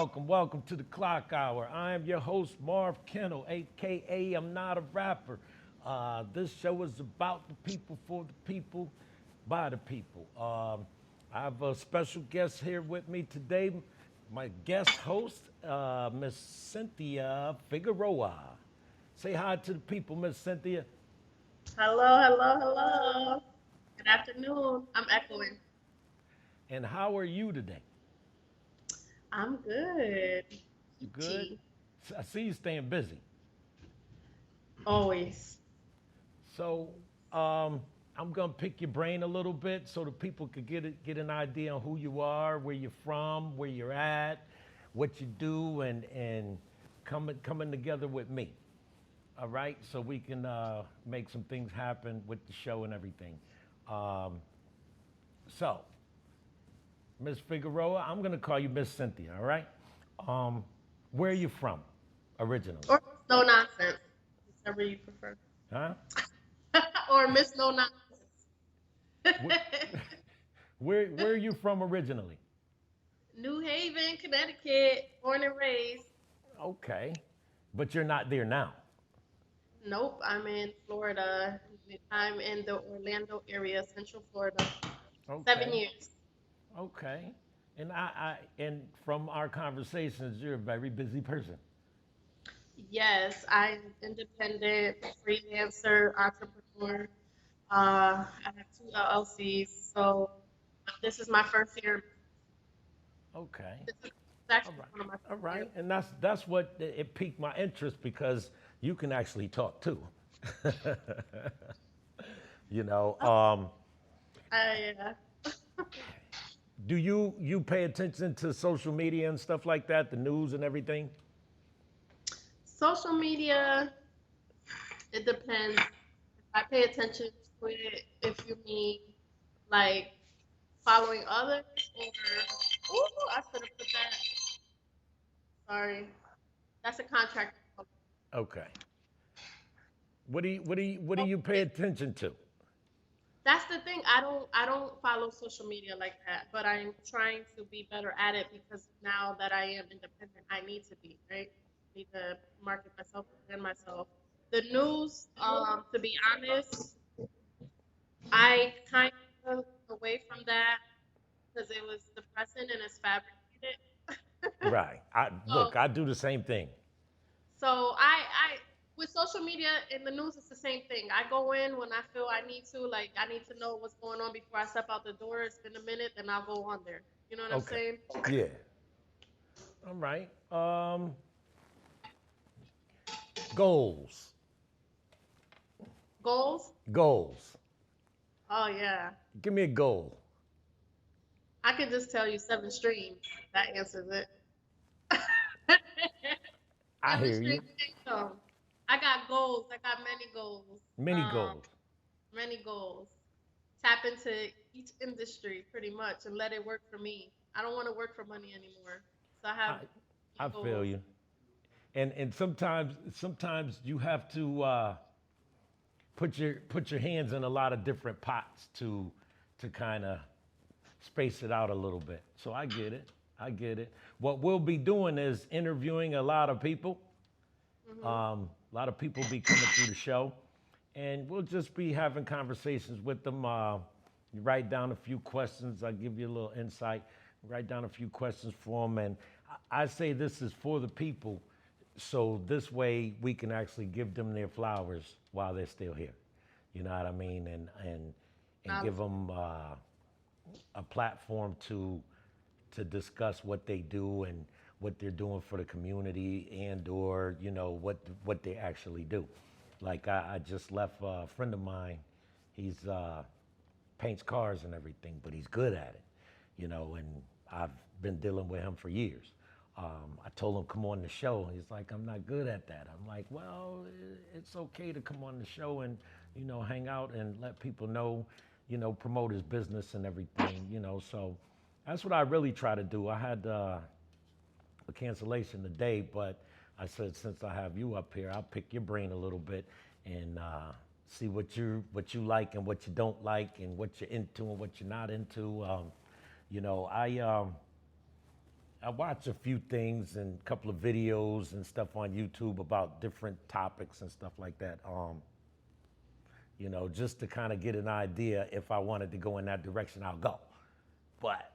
welcome to the Clock Hour. I am your host, Marv Kennel, aka I'm Not a Rapper. This show is about the people, for the people, by the people. I have a special guest here with me today, my guest host, Miss Cythia Figaroa. Say hi to the people, Miss Cythia. Hello, hello, hello. Good afternoon. I'm echoing. And how are you today? I'm good. You good? Peachy. I see you staying busy. Always. So I'm gonna pick your brain a little bit so the people could get an idea on who you are, where you're from, where you're at, what you do, and coming together with me. All right, so we can make some things happen with the show and everything. Um, so, Miss Figueroa, I'm gonna call you Miss Cynthia. All right. Um, where are you from originally? Or Miss No Nonsense, whichever you prefer. Huh? Or Miss No Nonsense. Where, where are you from originally? New Haven, Connecticut, born and raised. Okay. But you're not there now. Nope, I'm in Florida. I'm in the Orlando area, Central Florida. 7 Okay. years. Okay. And from our conversations, you're a very busy person. Yes, I'm independent, freelancer, entrepreneur. I have two LLCs, so this is my first year. Okay. This is All actually right. one of my All first years. right. And that's what it piqued my interest because you can actually talk too. you know, Oh, um, yeah. do you pay attention to social media and stuff like that, the news and everything? Social media, it depends. If I pay attention to it, if you mean like following others, or I should have put that. Sorry, that's a contract. Okay. What do you pay attention to? That's the thing. I don't follow social media like that, but I'm trying to be better at it because now that I am independent, I need to be, right? I need to market myself and myself. The news, to be honest, I kind of away from that because it was depressing and it's fabricated. Right. I So look, I do the same thing. so I with social media and the news, it's the same thing. I go in when I feel I need to, like I need to know what's going on before I step out the door. It's been a minute, then I'll go on there. You know what I'm Okay. saying? Yeah. All right. Goals. Goals? Goals. Oh yeah. Give me a goal. I could just tell you 7 streams. That answers it. I Seven hear streams you. of income. I got goals. I got many goals. Many Um, goals. many goals. Tap into each industry pretty much and let it work for me. I don't want to work for money anymore. So I have I many I feel goals. you. And sometimes you have to put your hands in a lot of different pots to kind of space it out a little bit. So I get it. I get it. What we'll be doing is interviewing a lot of people. Hmm. A lot of people be coming through the show, and we'll just be having conversations with them. You write down a few questions. I'll give you a little insight. Write down a few questions for them, and I say this is for the people, so this way we can actually give them their flowers while they're still here. You know what I mean? And give Knowledge. them a platform to discuss what they do and what they're doing for the community and or what they actually do. Like I just left a friend of mine. He's paints cars and everything, but he's good at it, and I've been dealing with him for years. I told him come on the show. He's like, I'm not good at that. I'm like, well, it's okay to come on the show and hang out and let people know, promote his business and everything, So that's what I really try to do. I had a cancellation today, but I said since I have you up here, I'll pick your brain a little bit and see what you like and what you don't like and what you're into and what you're not into. I I watch a few things and a couple of videos and stuff on YouTube about different topics and stuff like that. Just to kind of get an idea if I wanted to go in that direction, I'll go. But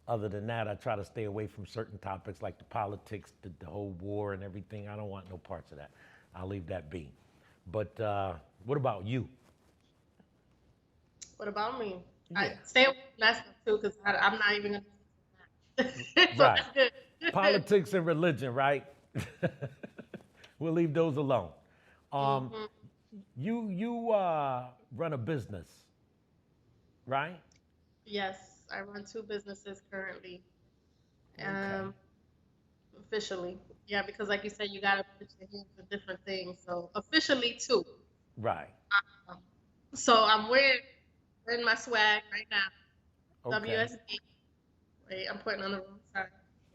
other than that, I try to stay away from certain topics like the politics, the whole war and everything. I don't want no parts of that. I'll leave that be. But what about you? What about me? I Yeah, stay away from that stuff too, because I'm not even gonna so right. that's good. Politics and religion, right? We'll leave those alone. Um, hmm you run a business, right? Yes, I run two businesses currently. Okay. Um, officially. Yeah, because like you said, you gotta put your hands for different things. So officially two. Right. Um, so I'm wearing my swag right now. Okay. WSB. Wait, I'm putting on the wrong side.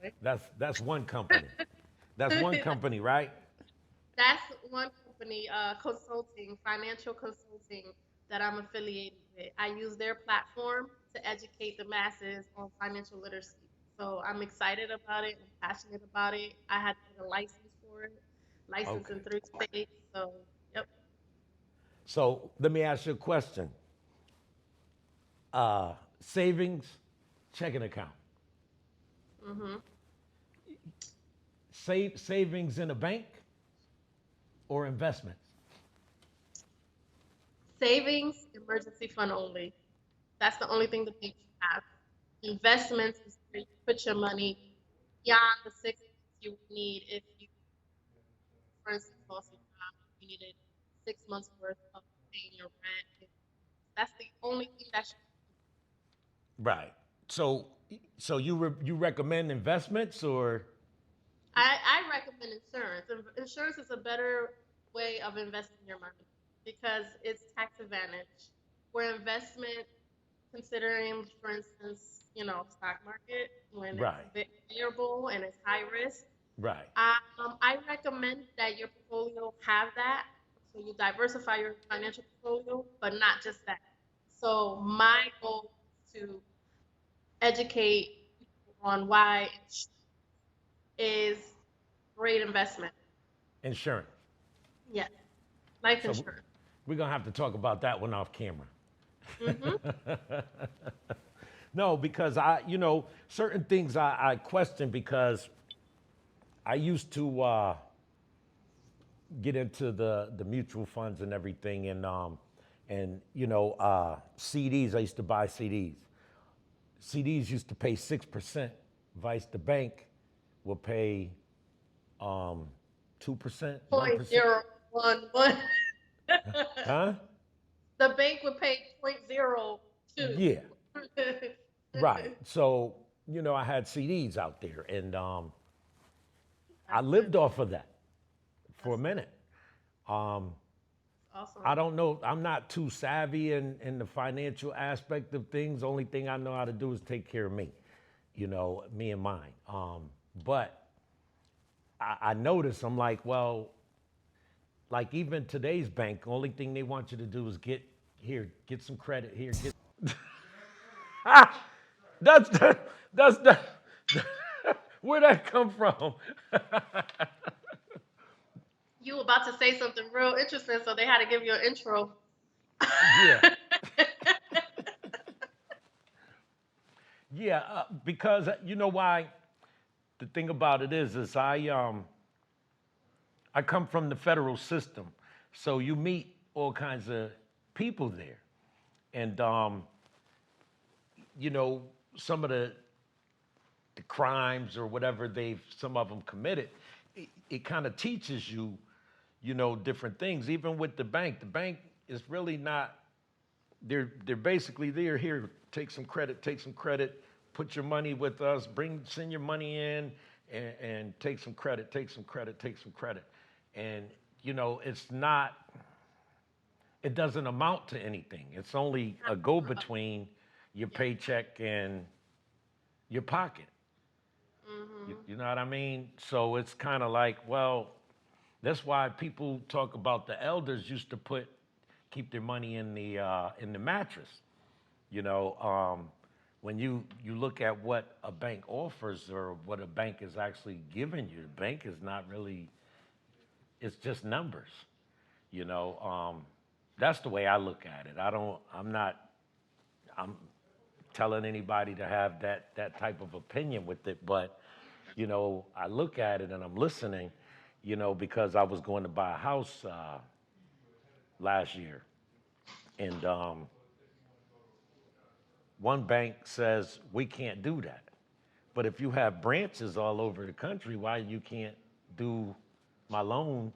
Wait. That's one company. That's one company, right? That's one company, consulting, financial consulting that I'm affiliated with. I use their platform to educate the masses on financial literacy. So I'm excited about it. I'm passionate about it. I had to get a license for it, license Okay. in 3 states. So, yep. So let me ask you a question. Savings, checking account. hmm Savings in a bank or investments? Savings, emergency fund only. That's the only thing the bank should have. Investments is where you put your money beyond the 6 months you would need if you, for instance, lost your job. You needed 6 months worth of paying your rent. That's the only thing that should. Right. So you recommend investments or I recommend insurance. Insurance is a better way of investing your money because it's tax advantage. Where investment, considering, for instance, stock market, when it's right, variable and it's high risk, right. I recommend that your portfolio have that. So you diversify your financial portfolio, but not just that. So my goal is to educate people on why insurance is great investment. Insurance. Yes, life So insurance. we're gonna have to talk about that one off camera. hmm No, because certain things I question because I used to get into the mutual funds and everything, and CDs. I used to buy CDs. CDs used to pay 6%. Vice the bank will pay 2%, one Point percent. zero one one. Huh? The bank would pay point zero two. Yeah. Right. So I had CDs out there, and I That's good. lived off of that for a That's minute. Um, I awesome. don't know. I'm not too savvy in the financial aspect of things. Only thing I know how to do is take care of me, me and mine. But I notice I'm like, well, like even today's bank, only thing they want you to do is get some credit here, get. Ah, that's the where that come from? You were about to say something real interesting, so they had to give you an intro. Yeah, yeah, because you know why? The thing about it is I come from the federal system, so you meet all kinds of people there, and you know some of the crimes or whatever some of them committed, it kind of teaches you, different things. Even with the bank is really not. They're basically they're here. Take some credit, put your money with us, send your money in, and take some credit, take some credit, take some credit, and it's not. It doesn't amount to anything. It's only a go between your Yeah. paycheck and your pocket. You, hmm you know what I mean? So it's kind of like, well, that's why people talk about the elders used to keep their money in the mattress. You know, when you look at what a bank offers or what a bank is actually giving you, the bank is not really, it's just numbers, you know. That's the way I look at it. I'm not, I'm telling anybody to have that type of opinion with it, but, you know, I look at it and I'm listening, you know, because I was going to buy a house last year. And one bank says, we can't do that. But if you have branches all over the country, why you can't do my loan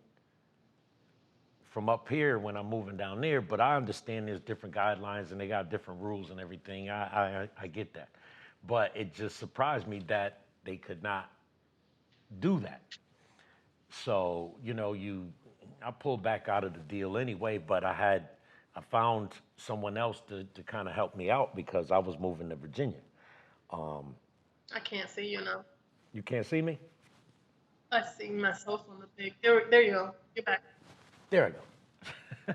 from up here when I'm moving down there? But I understand there's different guidelines and they got different rules and everything. I get that. But it just surprised me that they could not do that. So, you know, I pulled back out of the deal anyway, but I found someone else to kind of help me out because I was moving to Virginia. I can't see you now. You can't see me? I see myself on the big. There you go. Get back. There I go.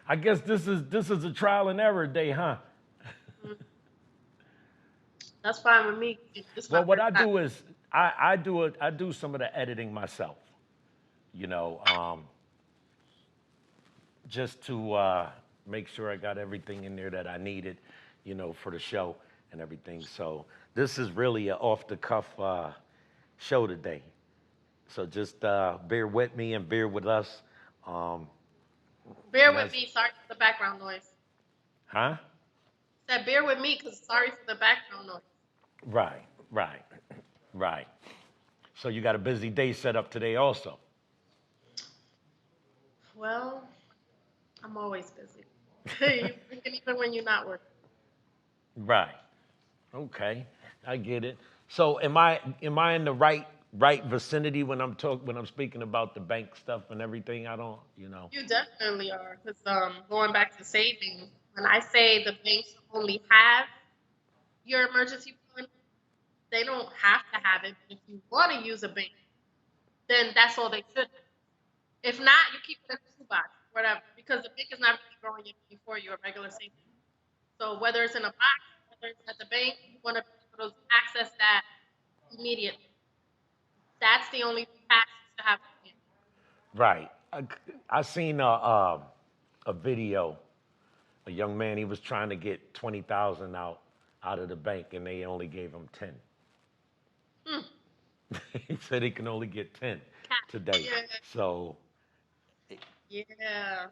I guess this is a trial and error day, huh? That's fine with me. Well, what I do is I do some of the editing myself, you know, just to make sure I got everything in there that I needed, you know, for the show and everything. So this is really an off the cuff show today. So just bear with me and bear with us. Bear with me. Sorry for the background noise. Huh? Said bear with me because sorry for the background noise. Right. So you got a busy day set up today also? Well, I'm always busy. Even when you're not working. Right. Okay. I get it. So am I in the right vicinity when I'm speaking about the bank stuff and everything? I don't, you know. You definitely are. Because going back to savings, when I say the banks only have your emergency fund, they don't have to have it. If you want to use a bank, then that's all they should do. If not, you keep it in the shoebox, whatever, because the bank is not really growing your money for you, a regular savings. So whether it's in a box, whether it's at the bank, you want to be able to access that immediately. That's the only tax to have. Right. I seen a video. A young man, he was trying to get 20,000 out of the bank, and they only gave him 10. He said he can only get 10 today. Yeah. So Yeah.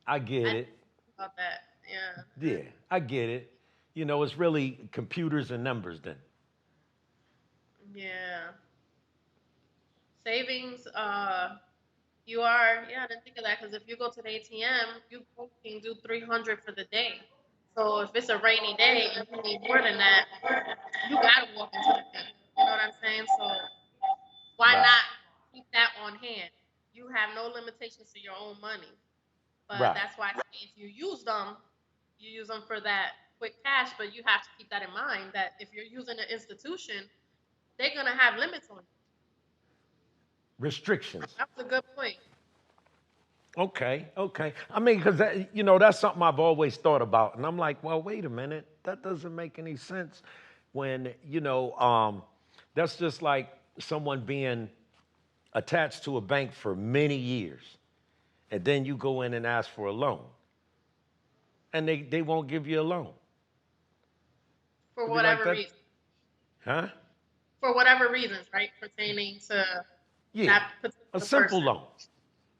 I get it. About that. Yeah. Yeah, I get it. You know, it's really computers and numbers then. Yeah. Savings, you are, yeah, I didn't think of that because if you go to the ATM, you can do 300 for the day. So if it's a rainy day and you need more than that, you gotta walk into the bank. You know what I'm saying? So why Right. not keep that on hand? You have no limitations to your own money. But Right. that's why I say if you use them for that quick cash, but you have to keep that in mind that if you're using an institution, they're gonna have limits on you. Restrictions. That was a good point. Okay. I mean, because you know, that's something I've always thought about, and I'm like, well, wait a minute, that doesn't make any sense. When you know, that's just like someone being attached to a bank for many years, and then you go in and ask for a loan, and they won't give you a loan. For It'd be like whatever that, reason. huh? For whatever reasons, right? Pertaining to Yeah, that particular a simple person. loan,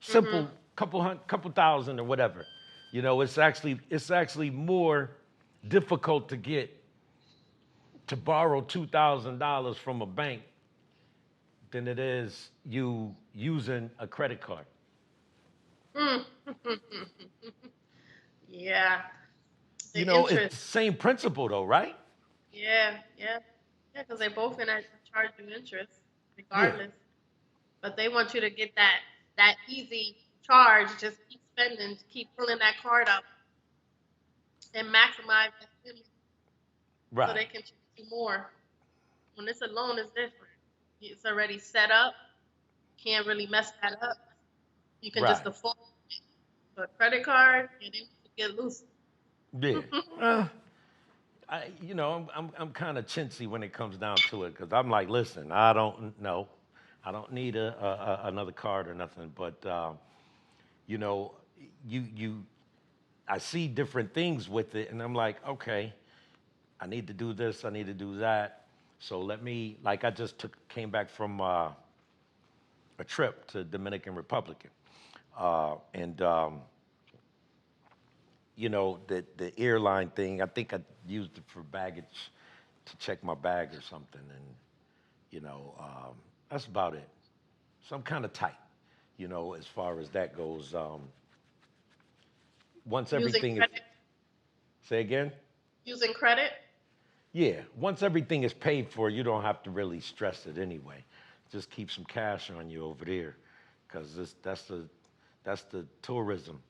simple couple thousand or whatever. You know, it's actually more difficult to borrow $2,000 from a bank than it is you using a credit card. Mm. Yeah. You The know, it's interest. the same principle though, right? Yeah. Yeah, because they both gonna charge you interest Yeah, regardless. But they want you to get that easy charge, just keep spending, keep pulling that card up and maximize that limit so right, they can charge you more. When it's a loan, it's different. It's already set up. Can't really mess that up. You can just right. default. But credit card, yeah, they want you to get loose. Yeah. Uh, I'm kind of chintzy when it comes down to it because I'm like, listen, I don't know, I don't need another card or nothing, but you know, you I see different things with it, and I'm like, okay, I need to do this, I need to do that. So let me, like, I just came back from a trip to Dominican Republic, and the airline thing. I think I used it for baggage to check my bag or something, and that's about it. So I'm kind of tight, as far as that goes. Once Using everything is, credit, say again. using credit. Yeah, once everything is paid for, you don't have to really stress it anyway. Just keep some cash on you over there, because that's the tourism,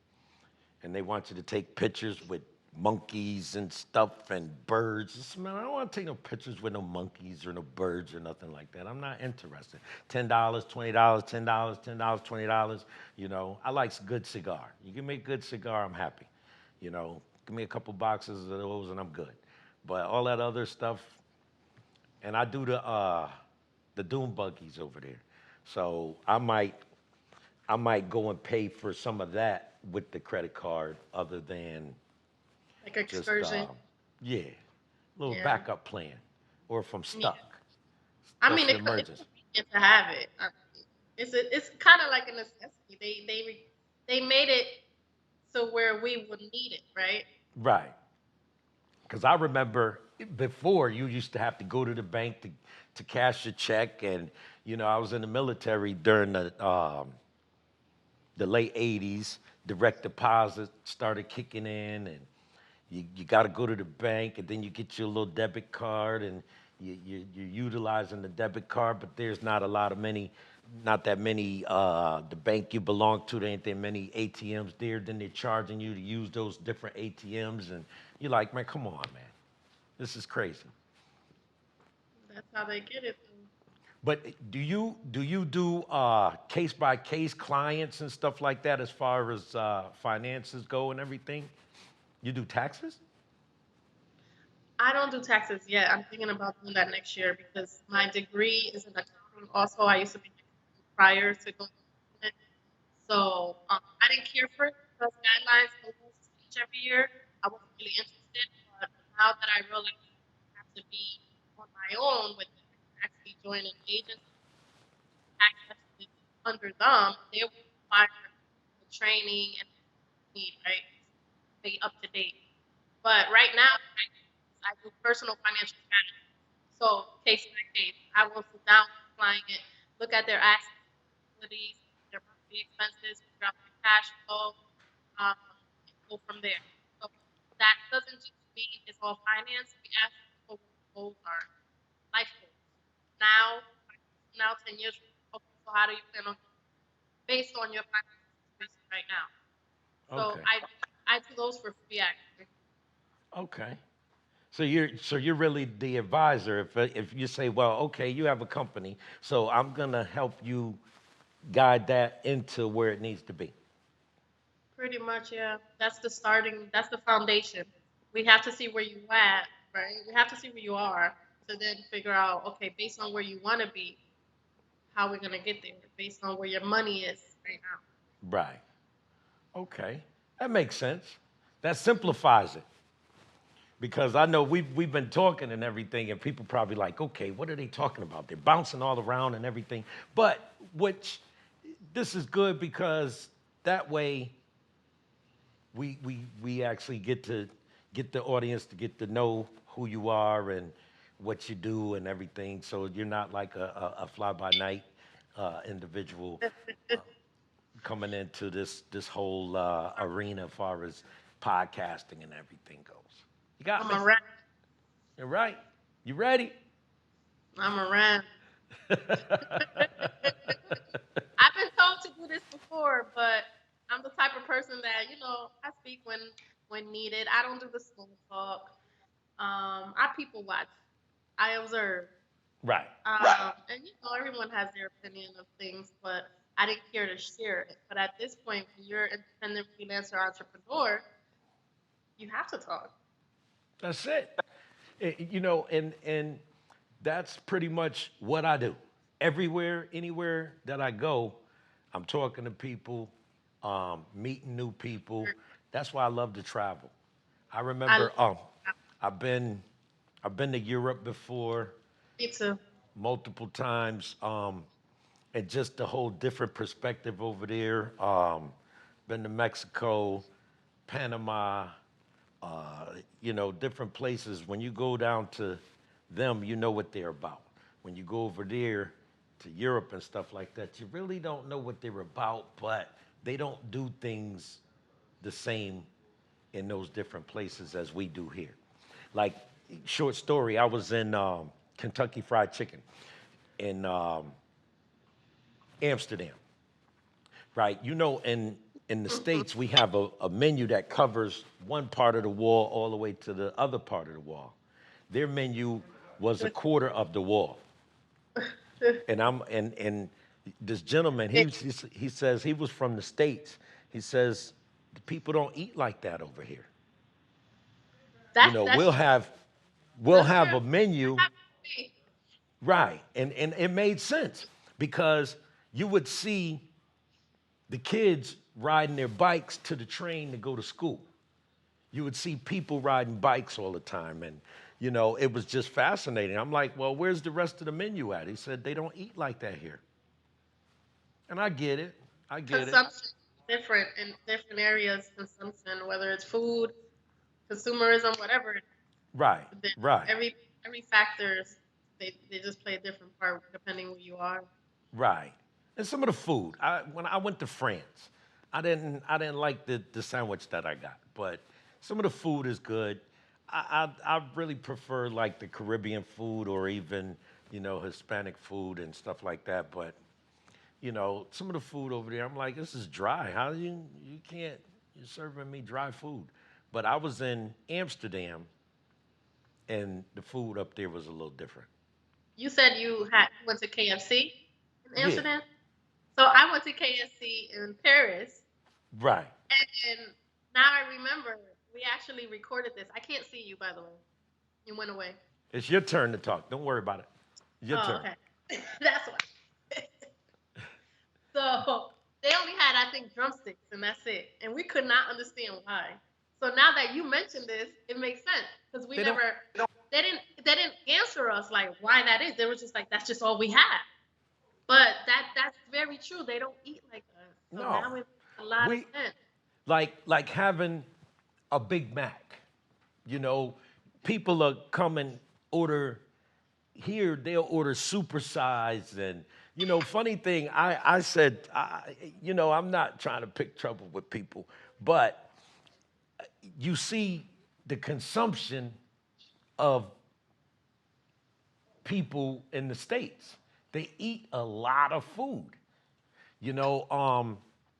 and they want you to take pictures with monkeys and stuff and birds. Man, I don't want to take no pictures with no monkeys or no birds or nothing like that. I'm not interested. $10, $20, $10, $10, $20. I like a good cigar. You give me a good cigar, I'm happy. Give me a couple boxes of those and I'm good. But all that other stuff, and I do the dune buggies over there. So I might go and pay for some of that with the credit card other than Like just excursion. yeah, little Yeah. backup plan. Or if I'm Yeah. stuck, I mean, special it's emergency. convenient to have it. It's kind of like a necessity. They made it so where we would need it, right? Right. Because I remember before you used to have to go to the bank to cash your check, and I was in the military during the late '80s. Direct deposit started kicking in, and you got to go to the bank, and then you get your little debit card, and you're utilizing the debit card, but there's not that many. The bank you belong to, there ain't that many ATMs there. Then they're charging you to use those different ATMs, and you're like, man, come on, man, this is crazy. That's how they get it. But do case by case clients and stuff like that as far as finances go and everything? You do taxes? I don't do taxes yet. I'm thinking about doing that next year because my degree is in accounting. Also, I used to be an accountant prior to going to it. So I didn't care for it because guidelines and rules change every year. I wasn't really interested, but now that I realize I have to be on my own with it, actually join an agency, access is under them, they will require the training and need, right? Stay up to date. But right now, I do personal financial strategy. So case by case, I will sit down with the client, look at their assets, liabilities, their monthly expenses, figure out their cash flow, and go from there. So that doesn't just mean it's all finance. We ask people what their goals are, life goals. Now, 5 years from now, 10 years from now, okay, so how do you plan on based on your financial situation right now? So Okay. I do those for free actually. Okay. So you're really the advisor. If you say, well, okay, you have a company, so I'm gonna help you guide that into where it needs to be. Pretty much, yeah. That's the foundation. We have to see where you at, right? We have to see where you are to then figure out, okay, based on where you want to be, how we're going to get there, based on where your money is right now. Right. Okay. That makes sense. That simplifies it because I know we've been talking and everything, and people probably like, okay, what are they talking about? They're bouncing all around and everything. But which this is good because that way we actually get the audience to get to know who you are and what you do and everything. So you're not like a fly by night individual coming into this whole arena as far as podcasting and everything goes. You got I'm me. around. You're right. You ready? I'm around. I've been told to do this before, but I'm the type of person that, I speak when needed. I don't do the small talk. I people watch. I observe. Right. And everyone has their opinion of things, but I didn't care to share it. But at this point, when you're an independent freelancer entrepreneur, you have to talk. That's it. You know, and that's pretty much what I do. Everywhere, anywhere that I go, I'm talking to people, meeting new people. That's why I love to travel. I I remember, I've been, I've been to Europe before me too. multiple times, and just a whole different perspective over there. Been to Mexico, Panama, you know, different places. When you go down to them, you know what they're about. When you go over there to Europe and stuff like that, you really don't know what they're about, but they don't do things the same in those different places as we do here. Like, short story, I was in Kentucky Fried Chicken in Amsterdam, right? You know, in the States, we have a menu that covers one part of the wall all the way to the other part of the wall. Their menu was a quarter of the wall. And this gentleman, he says he was from the States. He says the people don't eat like that over here. You That's know, that's we'll that's have true. a menu, That happened to me. right? And it made sense because you would see the kids riding their bikes to the train to go to school. You would see people riding bikes all the time. And, you know, it was just fascinating. I'm like, well, where's the rest of the menu at? He said, they don't eat like that here. And I get it. I get it. Consumption different in different areas. Consumption, whether it's food, consumerism, whatever. Right, the- right, every factors they just play a different part depending who you are. right. And some of the food. When I went to France, I didn't like the sandwich that I got, but some of the food is good. I really prefer like the Caribbean food or even, you know, Hispanic food and stuff like that. But you know, some of the food over there, I'm like, this is dry. How you can't you're serving me dry food? But I was in Amsterdam, and the food up there was a little different. You said you had went to KFC in Yeah, Amsterdam. So I went to KFC in Paris, right. and now I remember we actually recorded this. I can't see you, by the way. You went away. It's your turn to talk. Don't worry about it. Your Oh, turn. okay. That's why. So they only had, I think, drumsticks, and that's it. And we could not understand why. So now that you mentioned this, it makes sense because we They don't. never, they didn't answer us like why that is. They were just like, that's just all we had. But that's very true. They don't eat like us. So No. now it makes a lot of We sense. like having a Big Mac. You know, people are come and order here. They'll order supersize and. You know, funny thing, I said, you know, I'm not trying to pick trouble with people, but you see the consumption of people in the States. They eat a lot of food, you know,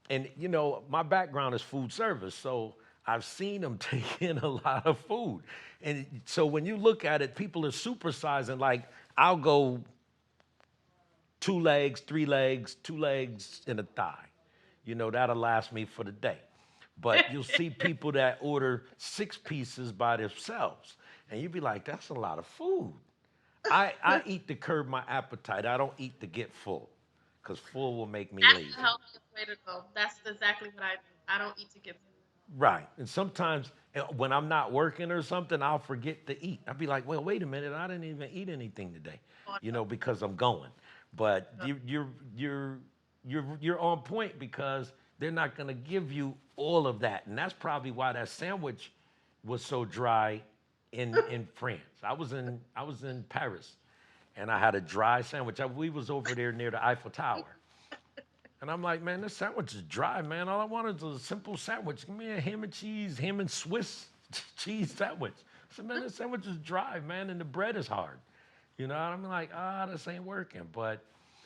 and you know, my background is food service, so I've seen them take in a lot of food. And so when you look at it, people are supersizing, like I'll go 2 legs, 3 legs, 2 legs and a thigh. You know, that'll last me for the day. But you'll see people that order 6 pieces by themselves. And you'd be like, that's a lot of food. I eat to curb my appetite. I don't eat to get full, because full will make me That's the lazy. healthiest way to go. That's exactly what I do. I don't eat to get Right. And sometimes when I'm not working or something, I'll forget to eat. I'll be like, well, wait a minute, I didn't even eat anything today, full. you know, because I'm going. But you're on point because they're not going to give you all of that, and that's probably why that sandwich was so dry in France. I was in Paris, and I had a dry sandwich. We was over there near the Eiffel Tower. And I'm like, man, this sandwich is dry, man. All I wanted was a simple sandwich. Give me a ham and cheese, ham and Swiss cheese sandwich. I said, man, this sandwich is dry, man, and the bread is hard. You know, and I'm like, this ain't working. But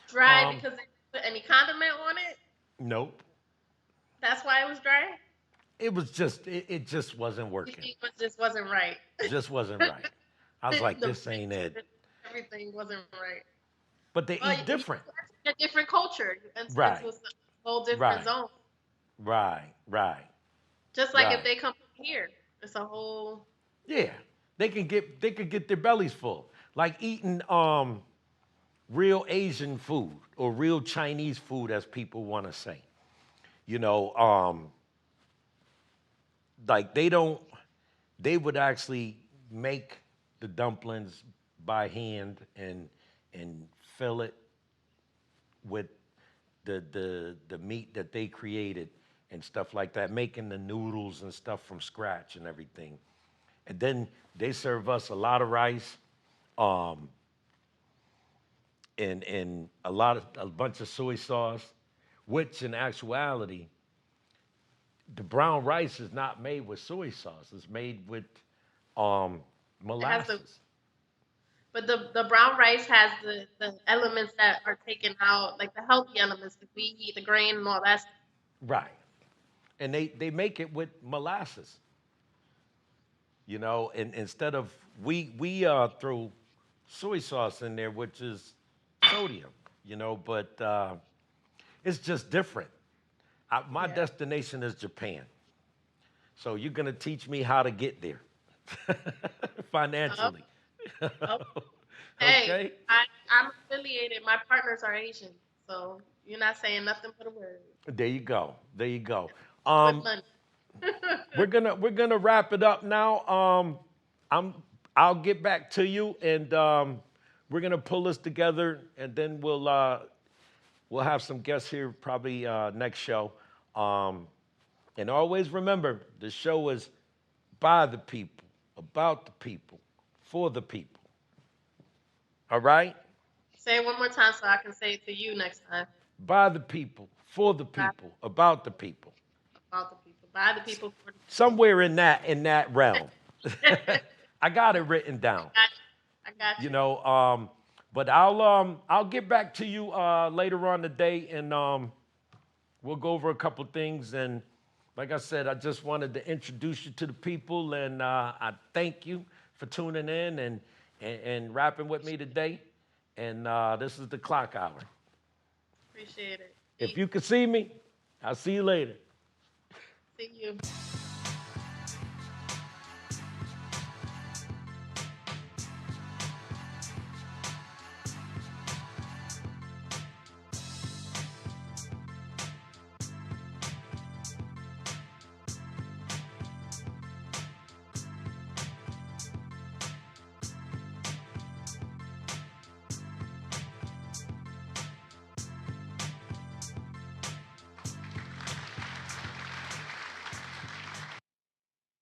Dry um, because they didn't put any condiment on it. nope. That's why it was dry. It just wasn't working. It just wasn't right. Just wasn't right. I was like, The this ain't it. everything wasn't right. But they Well, eat different. a different culture. You entered Right, into a whole different right, zone. right, right, Just like if right. they come here, it's a whole Yeah. They could get their bellies full, like eating real Asian food or real Chinese food, as people want to say. You know, like they would actually make the dumplings by hand and fill it with the meat that they created and stuff like that, making the noodles and stuff from scratch and everything. And then they serve us a lot of rice, um, and a bunch of soy sauce, which in actuality, the brown rice is not made with soy sauce. It's made with um, It has the molasses. but the brown rice has the elements that are taken out, like the healthy elements, the wheat, the grain, and all that. Right. And they make it with molasses, you know, and instead of we throw soy sauce in there, which is sodium, you know, but it's just different. My Yeah. destination is Japan. So you're gonna teach me how to get there Oh, financially. oh. Hey, Okay? I'm affiliated. My partners are Asian, so you're not saying nothing but a word There you go. There you go. with Um, money. we're gonna wrap it up now. I'm I'll get back to you, and we're gonna pull this together, and then we'll have some guests here probably next show. Um, and always remember, the show is by the people, about the people, for the people. All right? Say it one more time so I can say it to you next time. By the people, for the By, people, about the people. about the people. By the people, for the people. Somewhere in that realm. I I got it written down. got you. I got You you. know, but I'll get back to you later on today, and we'll go over a couple things. And like I said, I just wanted to introduce you to the people, and I thank you for tuning in and rapping with me today. And this is the Clock Hour. Appreciate it. If Peace. you can see me, I'll see you later. See you.